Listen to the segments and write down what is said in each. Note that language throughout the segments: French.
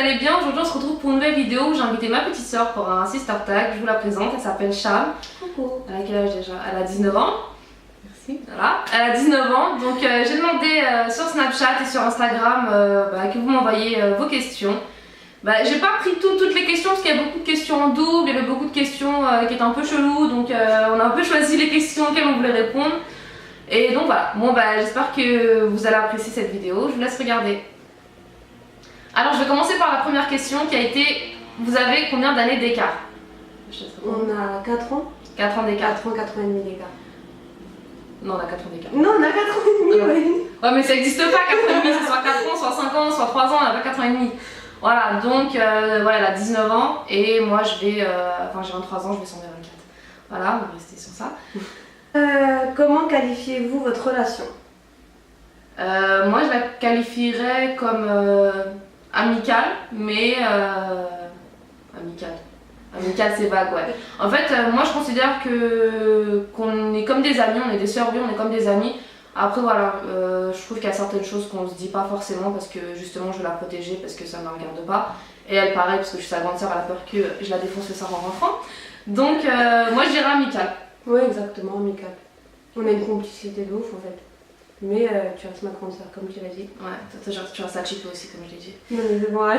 allez bien. Aujourd'hui on se retrouve pour une nouvelle vidéo où j'ai invité ma petite soeur pour un sister tag. Je vous la présente, elle s'appelle Cham. Coucou. Elle a quel âge déjà? Elle a 19 ans. Merci. Voilà, elle a 19 ans. Donc j'ai demandé sur Snapchat et sur Instagram que vous m'envoyiez vos questions. J'ai pas pris toutes les questions parce qu'il y a beaucoup de questions en double, il y avait beaucoup de questions qui étaient un peu cheloues, donc on a un peu choisi les questions auxquelles on voulait répondre. Et donc voilà, bon j'espère que vous allez apprécier cette vidéo, je vous laisse regarder. Alors je vais commencer par la première question qui a été, vous avez combien d'années d'écart? On a 4 ans. 4 ans d'écart. 4 ans, 4 ans et demi d'écart. Non, on a 4 ans d'écart. Non, on a 4 ans et demi, oui. Ouais, mais ça n'existe pas 4 ans et demi, c'est soit 4 ans, soit 5 ans, soit 3 ans, on n'a pas 4 ans et demi. Voilà, donc voilà, elle a 19 ans et moi je vais, j'ai 23 ans, je vais s'en vers 24. Voilà, on va rester sur ça. Comment qualifiez-vous votre relation? Moi je la qualifierais comme amicale, mais amicale c'est vague, ouais. En fait, moi je considère qu'on est comme des amis, on est des sœurs, oui, on est comme des amis. Après voilà, je trouve qu'il y a certaines choses qu'on se dit pas forcément parce que justement je veux la protéger parce que ça ne me regarde pas. Et elle pareil parce que je suis sa grande sœur, elle a peur que je la défonce le soir en rentrant. Donc moi je dirais amicale. Oui, exactement, amical. On a une complicité de ouf en fait. Mais tu restes ma grande sœur comme tu l'as dit. Ouais, tu restes à Chico aussi comme je l'ai dit. Non mais c'est bon, ouais.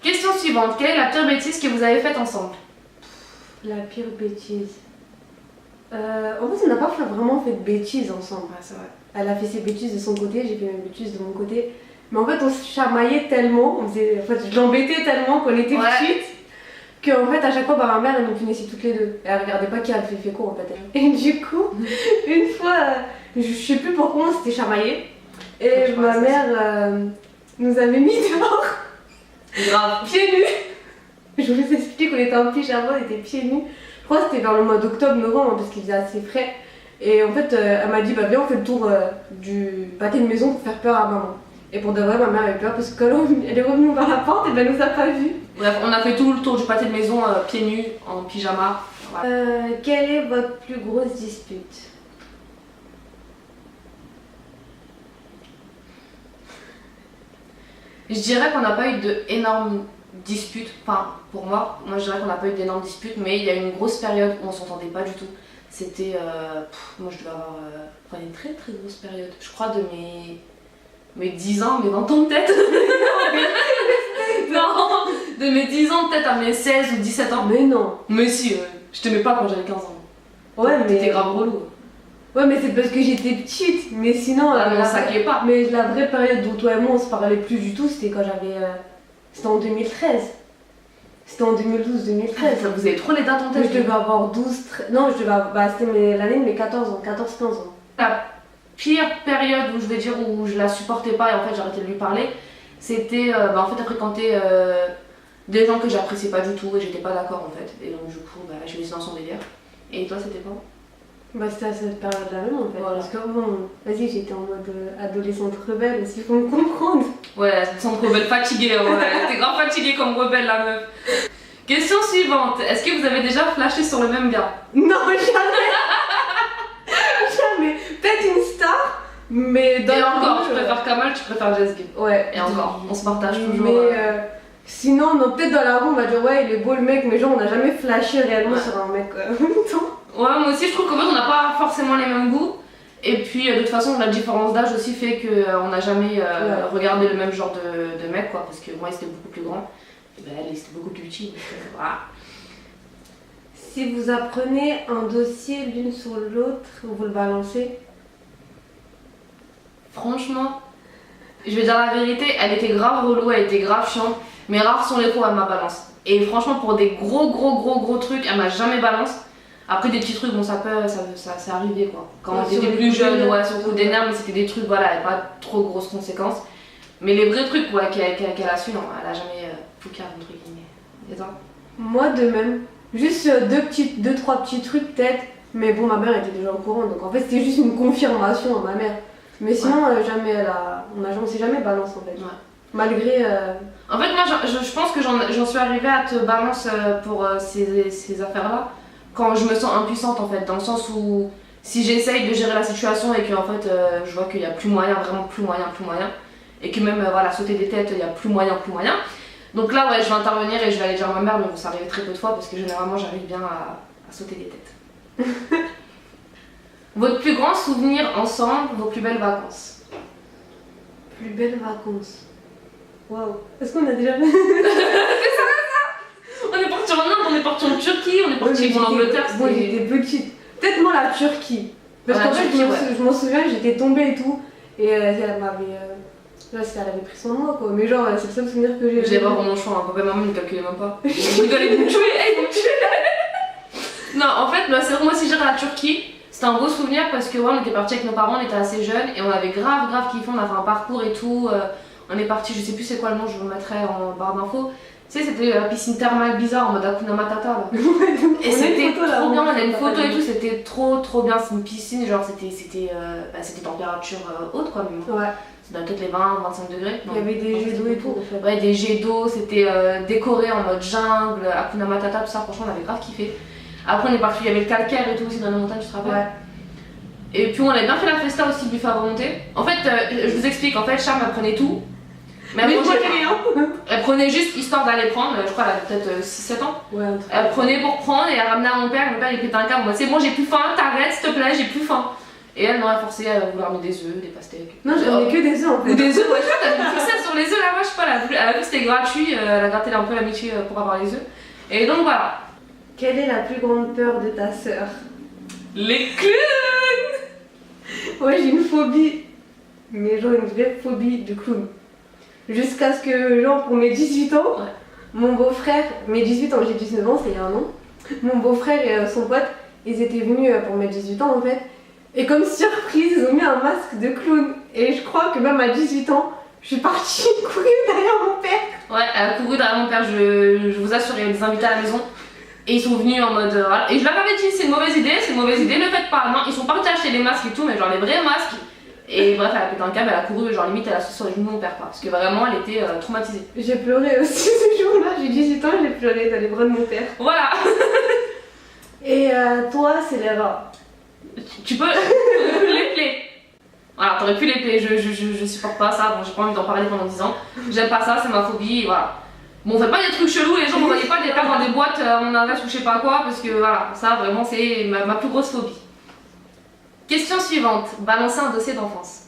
Question suivante, quelle est la pire bêtise que vous avez faite ensemble? La pire bêtise. En fait, on n'a pas vraiment fait de bêtises ensemble. Ouais, c'est vrai. Elle a fait ses bêtises de son côté, j'ai fait mes bêtises de mon côté. Mais en fait, on se chamaillait tellement, je l'embêtais tellement qu'on était petites, qu'en fait, à chaque fois, ma mère, elle nous punissait toutes les deux. Et elle regardait pas qui a fait quoi en fait. Et du coup, une fois, je sais plus pourquoi on s'était chamaillé. Et ma mère nous avait mis dehors. Grave. Pieds nus. Je vous explique, on était en pyjama, on était pieds nus. Je crois que c'était vers le mois d'octobre-novembre parce qu'il faisait assez frais. Et en fait, elle m'a dit viens on fait le tour du pâté de maison pour faire peur à maman. Et pour de vrai, ma mère avait peur parce que quand elle est revenue par la porte, et elle nous a pas vus. Bref, on a fait tout le tour du pâté de maison pieds nus, en pyjama. Voilà. Quelle est votre plus grosse dispute? Je dirais qu'on n'a pas eu d'énormes disputes, enfin pour moi je dirais qu'on n'a pas eu d'énormes disputes, mais il y a eu une grosse période où on s'entendait pas du tout. C'était, moi je devais avoir une très très grosse période, je crois de mes 10 ans, mes 20 ans peut-être. Non, de mes 10 ans peut-être à mes 16 ou 17 ans. Mais non. Mais si, je t'aimais pas quand j'avais 15 ans. Ouais, mais t'étais grave relou. Ouais, mais c'est parce que j'étais petite, mais sinon... on s'inquiète pas. Mais la vraie période où toi et moi on se parlait plus du tout, c'était quand j'avais... C'était en 2013. C'était en 2012-2013. Vous avez trop les dates en tête. Je devais avoir 12, 13... Non, je devais avoir... c'était l'année de mes 14 ans, 14-15 ans. La pire période où je vais dire où je la supportais pas et en fait j'ai arrêté de lui parler, c'était en fait à fréquenter des gens que j'appréciais pas du tout et j'étais pas d'accord en fait. Et donc du coup je l'ai laissé dans son délire. Et toi c'était pas? C'était à cette période-là même en fait. Voilà. Parce que bon, vas-y, j'étais en mode adolescente rebelle aussi, faut me comprendre. Ouais, adolescente rebelle fatiguée, ouais. T'es grave fatiguée comme rebelle la meuf. Question suivante, est-ce que vous avez déjà flashé sur le même gars? Non, jamais. Jamais. Peut-être une star, mais dans et la encore, rue, tu préfères Kamal, tu préfères Jazz. Ouais. Et encore, on se partage toujours. Mais sinon, non, peut-être dans la rue, on va dire ouais, il est beau le mec, mais genre on n'a jamais flashé réellement sur un mec en même temps. Ouais, moi aussi je trouve qu'en fait on n'a pas forcément les mêmes goûts. Et puis de toute façon la différence d'âge aussi fait qu'on n'a jamais regardé le même genre de mec quoi. Parce que moi il était beaucoup plus grand, et elle était beaucoup plus petite. Voilà. Si vous apprenez un dossier l'une sur l'autre, vous le balancez? Franchement, je vais dire la vérité, elle était grave relou, elle était grave chiante. Mais rares sont les fois où elle m'a balance. Et franchement pour des gros trucs elle m'a jamais balance. Après des petits trucs, bon ça c'est arrivé quoi. Quand j'étais plus jeune, ouais, sur le coup des nerfs, mais c'était des trucs, voilà, et pas trop grosses conséquences. Mais les vrais trucs qu'elle a su, non, elle a jamais foucard entre guillemets. Et toi? Moi de même. Juste deux, trois petits trucs peut-être. Mais bon, ma mère était déjà au courant, donc en fait c'était juste une confirmation à ma mère. Mais sinon, jamais on s'est jamais balance en fait. Ouais. Malgré... En fait moi je pense que j'en suis arrivée à te balance pour ces affaires-là. Quand je me sens impuissante en fait, dans le sens où si j'essaye de gérer la situation et que en fait je vois qu'il n'y a plus moyen, vraiment plus moyen, et que même voilà, sauter des têtes, il n'y a plus moyen. Donc là, ouais, je vais intervenir et je vais aller dire à ma mère, mais bon, ça arrive très peu de fois parce que généralement, j'arrive bien à sauter des têtes. Votre plus grand souvenir ensemble, vos plus belles vacances? Plus belles vacances. Waouh. Est-ce qu'on a déjà fait? On est parti en Inde, on est parti en Turquie, on est parti en Angleterre. Moi j'étais petite. Peut-être moi la Turquie. Parce qu'en fait, je m'en souviens, j'étais tombée et tout. Et elle m'avait. Là, elle avait pris son moi quoi. Mais genre, c'est le seul souvenir que j'ai. J'avais pas vraiment le choix, hein. Papa et maman ne calculaient même pas. Ils rigolaient, ils me tuer. Non, en fait, c'est vrai, moi aussi j'irais à la Turquie. C'était un beau souvenir parce que ouais, on était partis avec nos parents, on était assez jeunes et on avait grave kiffé, on a fait un parcours et tout. On est parti, je sais plus c'est quoi le nom, je vous le mettrai en barre d'infos. Tu sais, c'était la piscine thermale bizarre en mode Hakuna Matata là. Et c'était trop bien, on a une photo et tout, c'était trop bien. C'est une piscine, genre c'était température haute quoi, mais ouais. C'est dans peut-être les 20-25 degrés. Il y avait des jets d'eau et tout. Ouais, des jets d'eau, c'était décoré en mode jungle, Hakuna Matata, tout ça, franchement on avait grave kiffé. Après on est parti, il y avait le calcaire et tout aussi dans la montagne, tu te rappelles? Ouais. Et puis on avait bien fait la festa aussi, buffet à volonté. En fait, je vous explique, en fait Charme elle prenait tout. Mais elle prenait juste histoire d'aller prendre, je crois elle avait peut-être 6-7 ans. Ouais, elle prenait pour prendre et elle ramenait à mon père il pétait un câble. Moi c'est bon, j'ai plus faim, t'arrêtes s'il te plaît, j'ai plus faim. Et elle m'aurait forcé, elle voulait ramener des œufs, des pastèques. Non, j'en ai que des œufs en fait. Ou des œufs, ouais, t'as mis ça sur les œufs là-bas, je sais pas, elle a vu que c'était gratuit, elle a gratté un peu l'amitié pour avoir les œufs. Et donc voilà. Quelle est la plus grande peur de ta sœur? Les clowns! Ouais, j'ai une phobie. Mais genre une vraie phobie de clown. Jusqu'à ce que, genre, pour mes 18 ans, ouais. Mon beau-frère, mes 18 ans, j'ai 19 ans, c'est il y a un an. Mon beau-frère et son pote, ils étaient venus pour mes 18 ans en fait. Et comme surprise, ils ont mis un masque de clown. Et je crois que même à 18 ans, je suis partie courir derrière mon père. Ouais, elle a couru derrière mon père, je vous assure, il y avait des invités à la maison. Et ils sont venus en mode. Voilà. Et je leur avais dit, c'est une mauvaise idée, ne le faites pas. Non, ils sont partis acheter les masques et tout, mais genre les vrais masques. Et bref, elle a pété un câble, elle a couru, genre limite elle a sauté sur les genoux de mon père, quoi. Parce que vraiment, elle était traumatisée. J'ai pleuré aussi ce jour-là, j'ai 18 ans, j'ai pleuré dans les bras de mon père. Voilà. Et toi, c'est les rats. Tu peux les plaies. Voilà, t'aurais pu les plaies, je supporte pas ça, bon j'ai pas envie d'en parler pendant 10 ans. J'aime pas ça, c'est ma phobie, et voilà. Bon, on fait pas des trucs chelous, les gens ne voyaient pas des pertes dans des boîtes en adresse ou je sais pas quoi, parce que voilà, ça vraiment c'est ma plus grosse phobie. Question suivante, balancer un dossier d'enfance.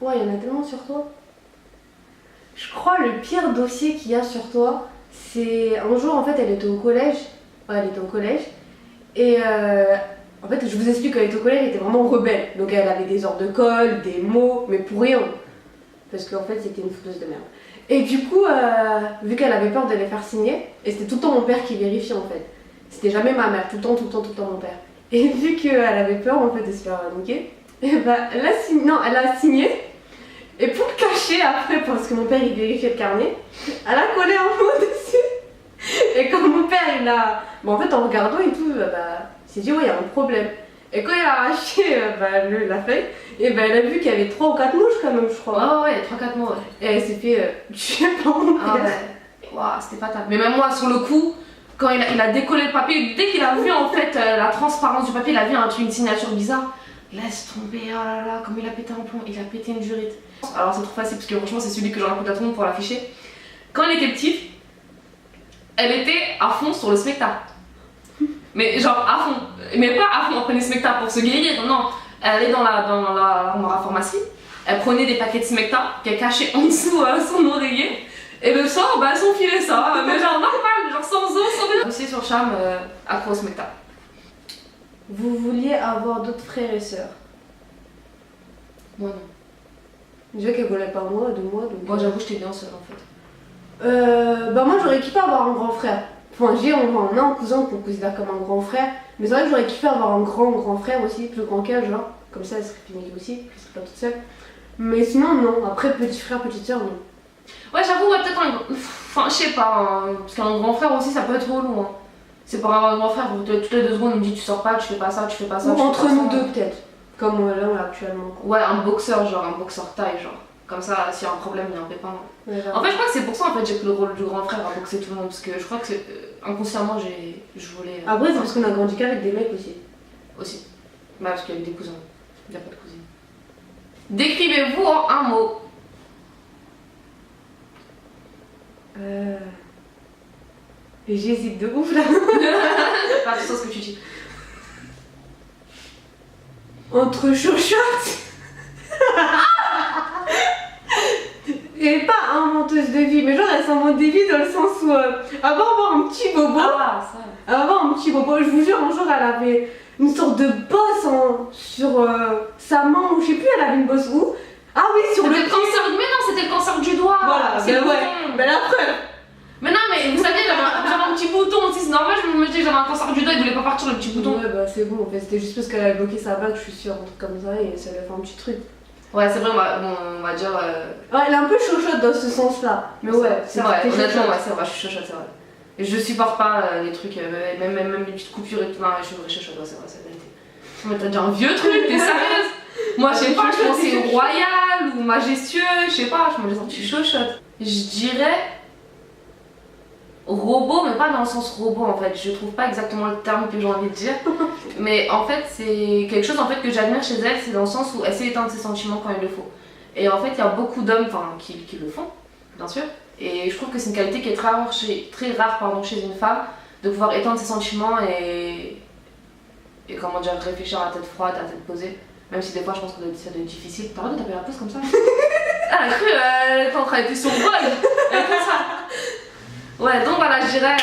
Ouais, il y en a tellement sur toi. Je crois le pire dossier qu'il y a sur toi, c'est un jour en fait elle était au collège. Ouais, elle était au collège. Et en fait, je vous explique, quand elle était au collège, elle était vraiment rebelle. Donc elle avait des heures de colle, des mots, mais pour rien. Parce qu'en fait, c'était une fouteuse de merde. Et du coup, vu qu'elle avait peur de les faire signer, et c'était tout le temps mon père qui vérifiait en fait. C'était jamais ma mère, tout le temps mon père. Et vu qu'elle avait peur en fait de se faire niquer, et bah, elle a signé. Et pour le cacher après, parce que mon père il vérifiait le carnet, elle a collé un mot dessus. Et quand mon père il a. Bon, en fait, en regardant et tout, bah, il s'est dit, ouais, il y a un problème. Et quand il a arraché la feuille, et bah, elle a vu qu'il y avait 3 ou 4 mouches quand même, je crois. Oh, ouais, 3-4 mots, ouais. Et elle s'est fait tuer par mon père. Ah ouais, waouh, c'était pas top. Mais même moi, sur le coup, quand il a décollé le papier, dès qu'il a vu en fait la transparence du papier, il a vu une signature bizarre. Laisse tomber, oh là là, comme il a pété un plomb, il a pété une jurite. Alors c'est trop facile parce que franchement, c'est celui que j'en raconte à tout le monde pour l'afficher. Quand elle était petite, elle était à fond sur le spectacle. Mais genre à fond. Mais pas à fond, elle prenait le spectacle pour se guérir, non. Elle allait dans la pharmacie, elle prenait des paquets de Smecta qu'elle cachait en dessous son oreiller. Et le soir, bah, elle s'enfilait ça, mais genre normal, genre sans eau, sans rien. Aussi sur Cham, accro au Smecta. Vous vouliez avoir d'autres frères et sœurs? Moi non. Déjà qu'elle voulait pas moi, de moi. Donc moi j'avoue, j'étais bien seule en fait. Bah moi j'aurais kiffé avoir un grand frère. Enfin, on a un cousin qu'on considère comme un grand frère. Mais c'est vrai que j'aurais kiffé avoir un grand frère aussi, plus grand qu'elle, genre. Comme ça, elle serait finie aussi, je serais pas toute seule. Mais sinon, non. Après, petit frère, petite sœur, non. Ouais, j'avoue, ouais, peut-être un. Enfin, je sais pas, hein, parce qu'un grand frère aussi, ça peut être relou. Hein. C'est pour avoir un grand frère, toutes les 2 secondes, il me dit tu sors pas, tu fais pas ça, tu fais pas ça. Ou entre nous deux, peut-être. Comme là, actuellement. Ouais, un boxeur, genre un boxeur taille, genre. Comme ça, s'il y a un problème, il y a un pépin. Ouais, en fait, je crois que c'est pour ça en fait j'ai pris le rôle du grand frère à boxer tout le monde, parce que je crois que inconsciemment je voulais. Après, c'est parce qu'on a grandi qu'avec des mecs aussi. Aussi. Bah, parce qu'il y avait des cousins. Il n'y a pas de cousine. Décrivez-vous en un mot. Et j'hésite de ouf là. Fais attention à ce que tu dis. Entre chochotte et pas inventeuse de vie, mais genre elle s'invente des vies dans le sens où avant avoir un petit bobo, avant un petit bobo, je vous jure, un jour elle avait une sorte de bosse sur sa main, ou je sais plus, elle avait une bosse où. Ah oui, sur le cancer. Mais non, c'était le cancer du doigt. Voilà, c'est ben le ouais, bouton. ben la preuve. Mais non, mais vous savez, j'avais un petit bouton aussi, c'est normal, je me disais que j'avais un cancer du doigt, il voulait pas partir le petit bouton. Ouais, bah c'est bon, en fait, c'était juste parce qu'elle avait bloqué sa bague, je suis sûre, un truc comme ça, et ça lui a fait un petit truc. Ouais, c'est vrai, on va dire. Ouais, elle est un peu chochotte dans ce sens-là. Mais ouais, c'est vrai, honnêtement, ouais, c'est vrai, je suis chochotte, c'est vrai. Et je supporte pas les trucs, même les petites coupures et tout, non, je suis vraie chochotte, ouais, c'est vrai, c'est la vérité. Mais t'as dit un vieux truc, t'es sérieuse? Moi, je sais pas, je pensais royal ou majestueux, je sais pas, je me disais, tu chochotte. Je dirais. Robot, mais pas dans le sens robot en fait, je trouve pas exactement le terme que j'ai envie de dire, mais en fait c'est quelque chose en fait que j'admire chez elle, c'est dans le sens où elle sait éteindre ses sentiments quand il le faut. Et en fait il y a beaucoup d'hommes qui le font, bien sûr, et je trouve que c'est une qualité qui est très rare chez une femme, de pouvoir éteindre ses sentiments et comment dire, réfléchir à la tête froide, à la tête posée, même si des fois je pense que ça doit être difficile. T'as envie de taper la pause comme ça? Ah, elle a cru, t'es en train d'être sur le bol, elle a fait ça. Ouais, donc voilà, je dirais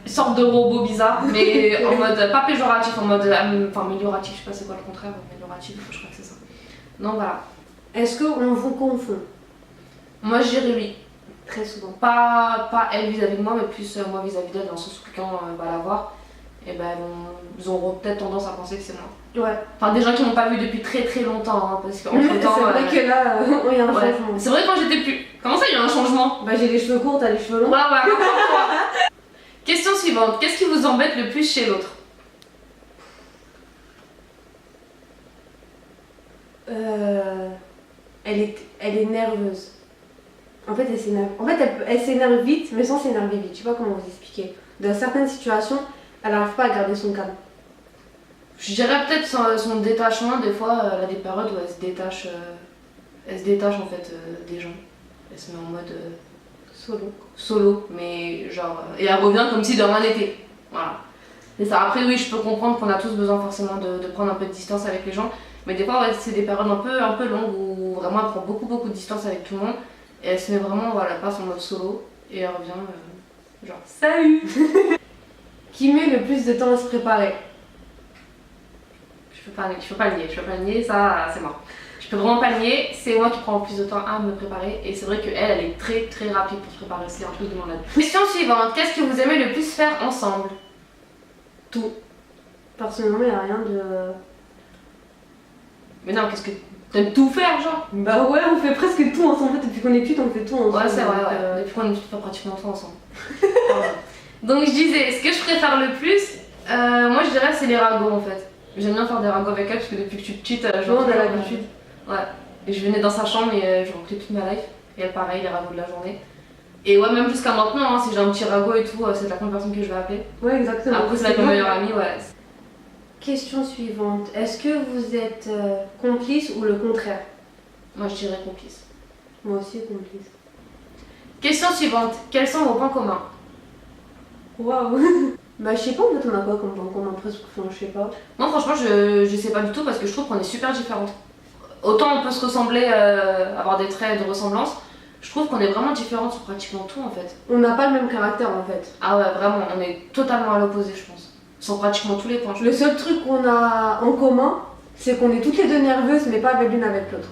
une sorte de robot bizarre, mais en mode pas péjoratif, en mode amélioratif, je sais pas c'est quoi le contraire, amélioratif, je crois que c'est ça. Donc voilà. Est-ce qu'on vous confond? Moi je dirais oui. Très souvent. Pas elle vis-à-vis de moi, mais plus moi vis-à-vis d'elle, dans le sens où quelqu'un va la voir, et ben ils auront peut-être tendance à penser que c'est moi. Ouais. Enfin, des gens qui m'ont pas vu depuis très très longtemps, hein, parce qu'entre temps. C'est vrai que là, il y a un ouais. changement. C'est vrai quand j'étais plus. Comment ça, il y a un changement? Bah, j'ai les cheveux courts, t'as les cheveux longs. Ouais, rapport-toi. Question suivante. Qu'est-ce qui vous embête le plus chez l'autre? Elle est nerveuse. En fait, elle s'énerve vite, mais sans s'énerver vite. Je sais pas comment vous expliquer. Dans certaines situations, elle n'arrive pas à garder son calme. Je dirais peut-être son détachement. Des fois, elle a des périodes où elle se détache en fait des gens. Elle se met en mode solo, mais genre. Et elle revient comme si de rien n'était. Voilà. Et ça, après, oui, je peux comprendre qu'on a tous besoin forcément de prendre un peu de distance avec les gens. Mais des fois, ouais, c'est des périodes un peu longues où vraiment elle prend beaucoup de distance avec tout le monde. Et elle se met vraiment, voilà, elle passe en mode solo. Et elle revient, genre, salut. Qui met le plus de temps à se préparer? Je peux pas le nier, ça, c'est mort. Je peux vraiment pas le nier, c'est moi qui prends le plus de temps à me préparer. Et c'est vrai qu'elle est très très rapide pour se préparer, c'est un truc de malade. Question suivante, qu'est-ce que vous aimez le plus faire ensemble? Tout. Personnellement, il n'y a rien de... Mais non, qu'est-ce que... T'aimes tout faire, genre? Bah ouais, on fait presque tout ensemble. Depuis qu'on est petite, on fait tout ensemble. Ouais, c'est vrai, ouais. Depuis qu'on est petite, on fait pratiquement tout ensemble. Donc je disais, ce que je préfère le plus, moi je dirais c'est les ragots en fait. J'aime bien faire des ragots avec elle parce que depuis que je suis petite, on a l'habitude. Ouais. Et je venais dans sa chambre et je remplis toute ma life. Et elle pareil, les ragots de la journée. Et ouais, même jusqu'à maintenant, hein, si j'ai un petit ragot et tout, c'est la première personne que je vais appeler. Ouais, exactement. Après, c'est ma meilleure amie, ouais. Question suivante. Est-ce que vous êtes complice ou le contraire? Moi, je dirais complice. Moi aussi, complice. Question suivante. Quels sont vos points communs? Waouh. Bah, je sais pas, en fait, on a quoi comme point commun presque? Enfin, je sais pas. Moi, franchement, je sais pas du tout parce que je trouve qu'on est super différentes. Autant on peut se ressembler, avoir des traits de ressemblance. Je trouve qu'on est vraiment différentes sur pratiquement tout en fait. On n'a pas le même caractère en fait. Ah ouais, vraiment, on est totalement à l'opposé, je pense. Sur pratiquement tous les points. Le seul truc qu'on a en commun, c'est qu'on est toutes les deux nerveuses, mais pas avec l'une avec l'autre.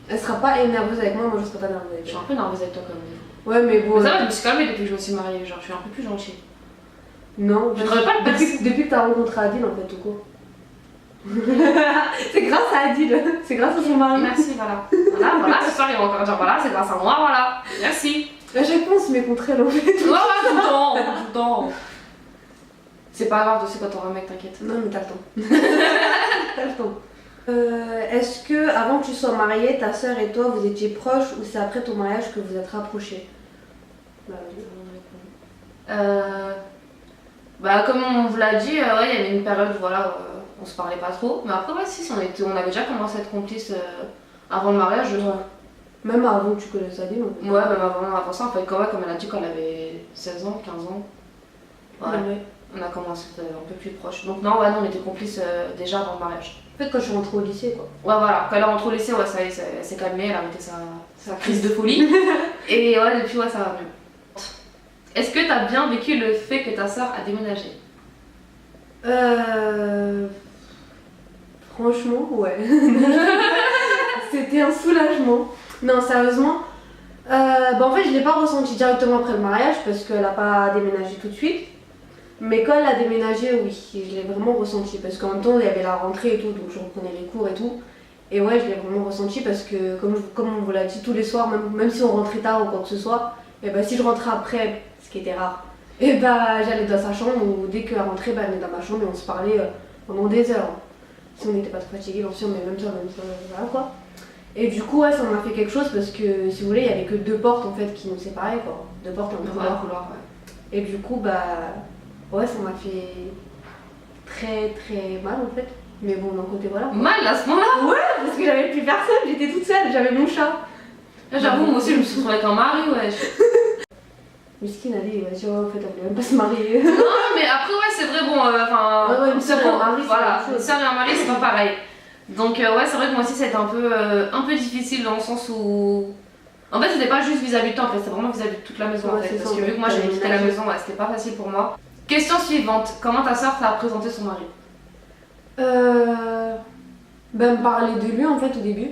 Elle sera pas nerveuse avec moi, moi je serai pas nerveuse avec Je elle. suis un peu nerveuse avec toi quand même. Ouais, mais bon. Mais ça va, je me suis calmée depuis que je me suis mariée, genre je suis un peu plus gentille. Non, je devrais pas le passer. Depuis que t'as rencontré Adil en fait, tout court. C'est grâce à Adil, c'est grâce à son mari. Merci, voilà. Voilà, ce soir il va encore dire voilà, c'est grâce à moi, voilà. Merci. À chaque fois on se met contre elle en fait. Ouais, tout le temps. C'est pas grave, tu sais quand t'auras un mec, t'inquiète. Non, mais t'as le temps. T'as le temps. Est-ce que avant que tu sois mariée, ta soeur et toi vous étiez proches ou c'est après ton mariage que vous êtes rapprochés? Bah oui, bah comme on vous l'a dit, ouais, il y avait une période où voilà, on se parlait pas trop. Mais après, ouais, si, on avait déjà commencé à être complices avant le mariage, je trouve. Même avant que tu connaisses Aline. En fait. Ouais, même avant ça, en fait, comme elle a dit quand elle avait 16 ans, 15 ans. Ouais. On a commencé à être un peu plus proches. Donc non, on était complices déjà avant le mariage. En fait, quand je suis rentrée au lycée, quoi. Ouais, voilà, quand elle est rentrée au lycée, ouais, ça y est, elle s'est calmée, elle a arrêté sa crise de folie. Et ouais, depuis, ouais, ça va mieux. Est-ce que t'as bien vécu le fait que ta soeur a déménagé? Franchement, ouais. C'était un soulagement. Non, sérieusement. En fait, je l'ai pas ressenti directement après le mariage parce qu'elle a pas déménagé tout de suite. Mais quand elle a déménagé, oui, je l'ai vraiment ressenti parce qu'en même temps, il y avait la rentrée et tout, donc je reprenais les cours et tout. Et ouais, je l'ai vraiment ressenti parce que, comme on vous l'a dit, tous les soirs, même si on rentrait tard ou quoi que ce soit, et si je rentrais après, ce qui était rare, j'allais dans sa chambre ou dès qu'elle rentrait, elle venait dans ma chambre et on se parlait pendant des heures. Si on n'était pas trop fatigué, bien sûr, mais même ça, voilà quoi. Et du coup, ouais, ça m'a fait quelque chose parce que, si vous voulez, il y avait que 2 portes en fait qui nous séparaient, quoi. 2 portes et un couloir. Ouais. Et du coup, ouais, ça m'a fait très très mal en fait. Mais bon, d'un côté, voilà. Mal à ce moment-là? Ouais, parce que j'avais plus personne, j'étais toute seule, j'avais mon chat. Là, j'avoue, moi aussi, je me suis retrouvée avec un mari, ouais. Miskine, elle dit, en fait, elle voulait même pas se marier. Non, mais après, ouais, c'est vrai, bon, ouais, une sœur et un mari, voilà, une sœur et un mari, c'est pas pareil. Donc, ouais, c'est vrai que moi aussi, ça a été un peu difficile dans le sens où. En fait, c'était pas juste vis-à-vis de toi, en fait, c'était vraiment vis-à-vis de toute la maison, ouais, en fait. Parce ça, que vu que moi, j'avais quitté la maison, ouais, c'était pas facile pour moi. Question suivante, comment ta soeur t'a présenté son mari? Me parler de lui en fait au début.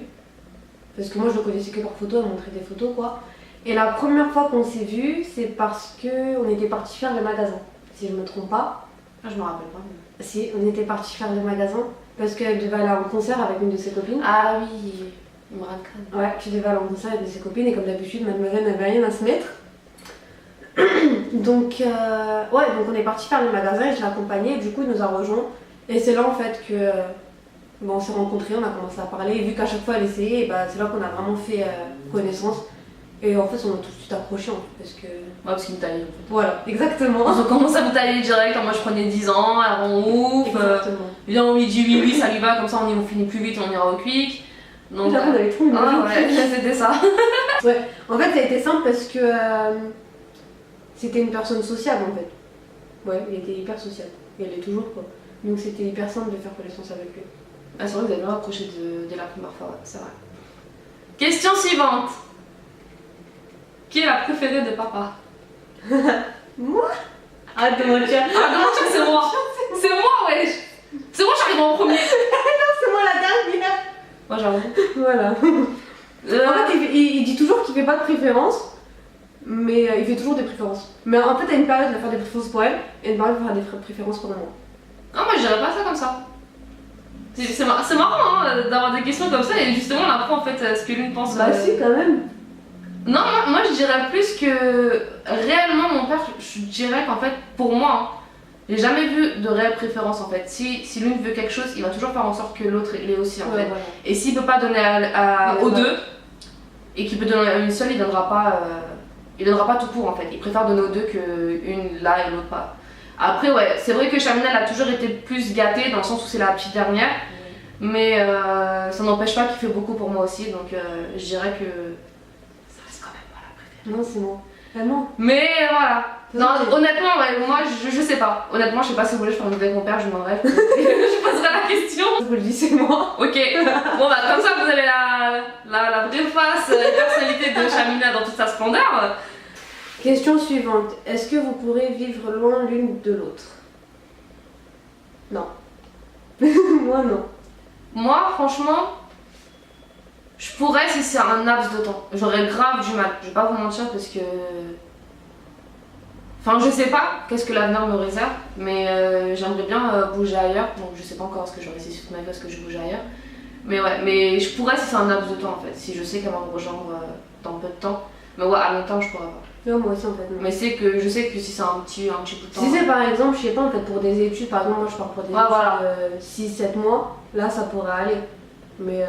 Parce que moi je le connaissais que par photo, elle montrait des photos quoi. Et la première fois qu'on s'est vu, c'est parce qu'on était partis faire le magasin. Si je me trompe pas. Ah, je me rappelle pas. Mais... Si, on était partis faire le magasin. Parce qu'elle devait aller en concert avec une de ses copines. Ah oui, il me raconte. Ouais, tu devais aller en concert avec une de ses copines et comme d'habitude, mademoiselle n'avait rien à se mettre. donc, donc on est partis faire le magasin et je l'ai accompagné et du coup il nous a rejoints. Et c'est là en fait que on s'est rencontrés, on a commencé à parler et vu qu'à chaque fois elle essayait, c'est là qu'on a vraiment fait connaissance. Et en fait on a tout de suite accroché parce que... Ouais, parce qu'il me taillait en fait. Voilà, exactement. On commence à me tailler direct, moi je prenais 10 ans, elle rend ouf. Exactement. Viens on lui dit oui, ça lui va, comme ça on finit plus vite, on ira au quick. Donc, on avait trop une ouais, c'était ça. Ouais, en fait ça a été simple parce que c'était une personne sociable en fait. Ouais, il était hyper sociable. Et elle est toujours quoi. Donc c'était hyper simple de faire connaissance avec lui. Ah, c'est vrai que vous avez bien accroché dès la première fois, ouais, c'est vrai. Question suivante. Qui est la préférée de papa? Moi? Ah, de mon chat. Ah, non, c'est moi. C'est moi, ouais. C'est moi, j'arrive en premier. Non, c'est moi la dernière. Moi, j'avoue. Voilà. En fait, il dit toujours qu'il fait pas de préférence, mais il fait toujours des préférences. Mais en fait, à une période, il va faire des préférences pour elle, et une période, il va faire des préférences pour moi. Non, moi, je dirais pas ça comme ça. C'est marrant hein, d'avoir des questions comme ça et justement on apprend en fait ce que l'une pense. Bah si quand même. Non, moi je dirais plus que réellement mon père, je dirais qu'en fait pour moi, hein, j'ai jamais vu de réelle préférence en fait. Si l'une veut quelque chose, il va toujours faire en sorte que l'autre l'ait aussi en fait. Voilà. Et s'il peut pas donner aux deux et qu'il peut donner à une seule, il donnera pas tout pour en fait. Il préfère donner aux deux qu'une là et l'autre pas. Après ouais, c'est vrai que Chamina elle a toujours été plus gâtée dans le sens où c'est la petite dernière, mais ça n'empêche pas qu'il fait beaucoup pour moi aussi, donc je dirais que ça reste quand même pas la préférée. Non, c'est moi. Vraiment. Mais voilà. Non, honnêtement, ouais, moi je sais pas. Honnêtement, je sais pas si vous voulez, je ferai avec mon père, je lui demanderai, je poserai la question. Je vous le dis, c'est moi. Ok, bon bah comme ça vous avez la vraie face et personnalité de Chamina dans toute sa splendeur. Question suivante. Est-ce que vous pourrez vivre loin l'une de l'autre? Non. Moi, non. Moi, franchement, je pourrais si c'est un laps de temps. J'aurais grave du mal. Je vais pas vous mentir parce que... Enfin, je sais pas qu'est-ce que l'avenir me réserve, mais j'aimerais bien bouger ailleurs. Donc, je sais pas encore ce que j'aurais essayé toute ma vie, est-ce que je bouge ailleurs. Mais ouais, mais je pourrais si c'est un laps de temps en fait. Si je sais qu'elle va me rejoindre dans peu de temps. Mais ouais, à long terme, je pourrais pas. Non, moi aussi en fait. Non. Mais je sais que si c'est un petit bout de temps. Si c'est par exemple, je sais pas, en fait, pour des études, par exemple, moi je pars pour des études voilà. 6-7 mois, là ça pourrait aller. Mais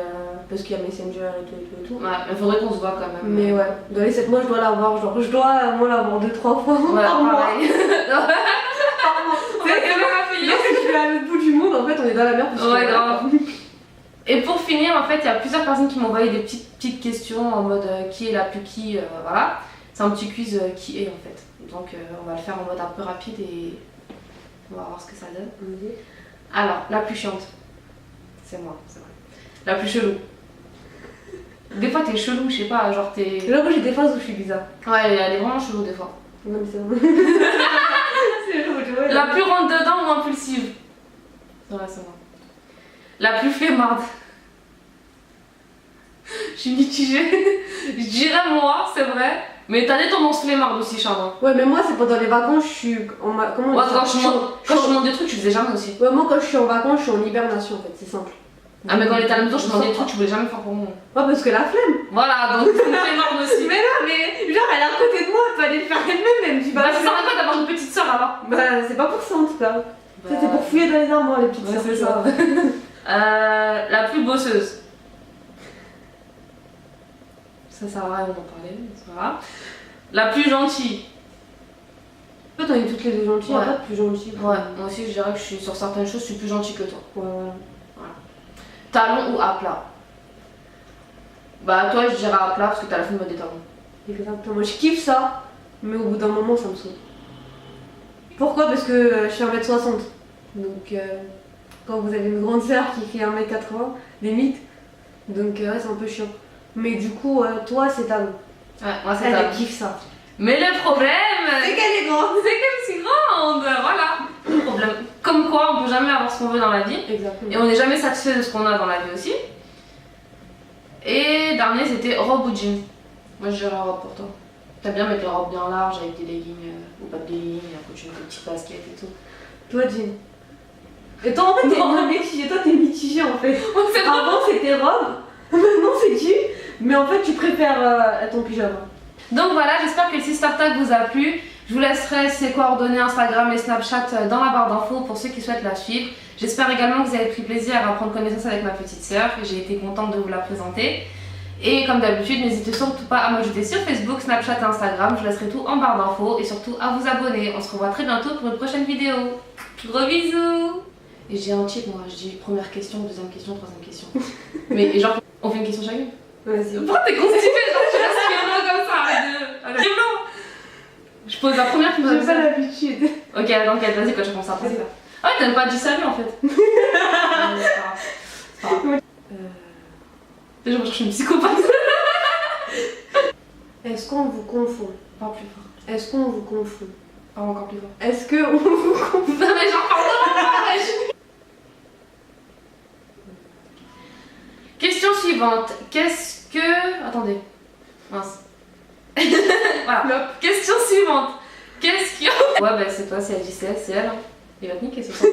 parce qu'il y a Messenger et tout. Ouais, il faudrait qu'on se voit quand même. Mais ouais, dans les 7 mois, je dois l'avoir, genre, je dois au moins l'avoir 2-3 fois ouais, par mois. Par mois. C'est quand même affilié. Parce que je suis à l'autre bout du monde, en fait, on est dans la merde. Ouais, grave. Et pour finir, en fait, il y a plusieurs personnes qui m'ont envoyé des petites questions en mode qui est la plus qui, voilà. C'est un petit quiz qui est en fait. Donc on va le faire en mode un peu rapide et on va voir ce que ça donne. Alors, la plus chiante. C'est moi, c'est vrai. La plus chelou. Des fois t'es chelou, je sais pas, genre t'es... Là, moi j'ai des phases où je suis bizarre. Ouais, elle est vraiment chelou des fois. Non, mais c'est vrai. C'est chelou, tu vois. La plus rentre dedans ou impulsive? C'est vrai, c'est moi. La plus flemmarde. Je suis mitigée. Je dirais moi, c'est vrai. Mais t'as des tendances flemmardes aussi, Charles. Ouais, mais moi, c'est pendant les vacances, je suis. Comment on Ouais, dit ça quand je demande des trucs, tu faisais jamais aussi. Ouais, moi, quand je suis en vacances, je suis en hibernation en fait, c'est simple. Ah, mais quand on était à la maison, je demandais des trucs, tu voulais jamais faire pour moi. Ouais, parce que la flemme. Voilà, donc c'est une flemmarde aussi. Mais non, mais genre, elle est à côté de moi, elle peut aller le faire elle-même, elle me dit Bah, ça sert à quoi d'avoir une petite soeur alors? Bah, c'est pas pour ça en tout cas. Ça, c'est pour fouiller dans les armoires, les petites Ouais, sœurs. c'est tu ça. vois. La plus bosseuse. Ça sert à rien d'en parler, c'est pas grave. La plus gentille. En fait, on est toutes les deux gentilles, Ouais. en fait, plus gentilles. Ouais, moi aussi je dirais que je suis sur certaines choses, je suis plus gentille que toi. Ouais, voilà. Talon ou à plat? Bah toi je dirais à plat parce que t'as la flemme des talons. Exactement. Moi, je kiffe ça, mais au bout d'un moment, ça me saoule. Pourquoi? Parce que je suis 1m60. Donc, quand vous avez une grande sœur qui fait 1m80, limite, donc ouais, c'est un peu chiant. Mais du coup, toi, c'est talon. Ouais, moi c'est Elle talon. kiffe ça. Mais le problème, C'est qu'elle est grande. c'est qu'elle est si grande, voilà. Le problème. Comme quoi on peut jamais avoir ce qu'on veut dans la vie. Exactement. Et on n'est jamais satisfait de ce qu'on a dans la vie aussi. Et dernier c'était robe ou jean. Moi je dirais robe pour toi. T'aimes bien mettre les robes bien larges avec des leggings ou pas de leggings, un costume, des petites baskets et tout. Toi, Jean. Et toi, en fait, t'es mitigée. Toi, t'es mitigée en fait. C'est vrai. Avant, c'était robe. Maintenant, c'est Jean. Mais en fait, tu préfères ton pyjama. Donc voilà, j'espère que le Sister Tag vous a plu. Je vous laisserai ses coordonnées Instagram et Snapchat dans la barre d'infos pour ceux qui souhaitent la suivre. J'espère également que vous avez pris plaisir à prendre connaissance avec ma petite sœur. J'ai été contente de vous la présenter. Et comme d'habitude, n'hésitez surtout pas à m'ajouter sur Facebook, Snapchat et Instagram. Je laisserai tout en barre d'infos et surtout à vous abonner. On se revoit très bientôt pour une prochaine vidéo. Gros bisous. Et j'ai un cheat moi, je dis première question, deuxième question, troisième question. Mais genre, on fait une question chacune. Vas-y. Pourquoi t'es constipée? Genre tu respires comme ça. Je pose la première question. J'ai pas l'habitude. Ok, donc vas-y quand je commence à penser. Ah ouais, t'as pas dit salut en fait. Déjà, moi je suis une psychopathe. Est-ce qu'on vous confond? Parle plus fort. Est-ce qu'on vous confond? Parle encore plus fort. Est-ce qu'on vous confond? Non mais genre, pardon. Question suivante. Qu'est-ce que... Attendez. Mince. Voilà. Question suivante. Qu'est-ce qui... Ouais bah c'est toi, c'est LJCS, c'est elle. Hein. Il va te niquer ce soir.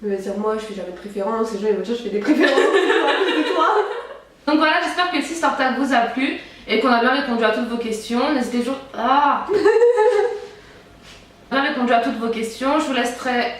Mais dire moi, je fais jamais de préférence. Les gens ils vont dire je fais des préférences. C'est toi. Donc voilà, j'espère que le Sister Tag vous a plu et qu'on a bien répondu à toutes vos questions. N'hésitez toujours... Ah On a bien répondu à toutes vos questions. Je vous laisserai...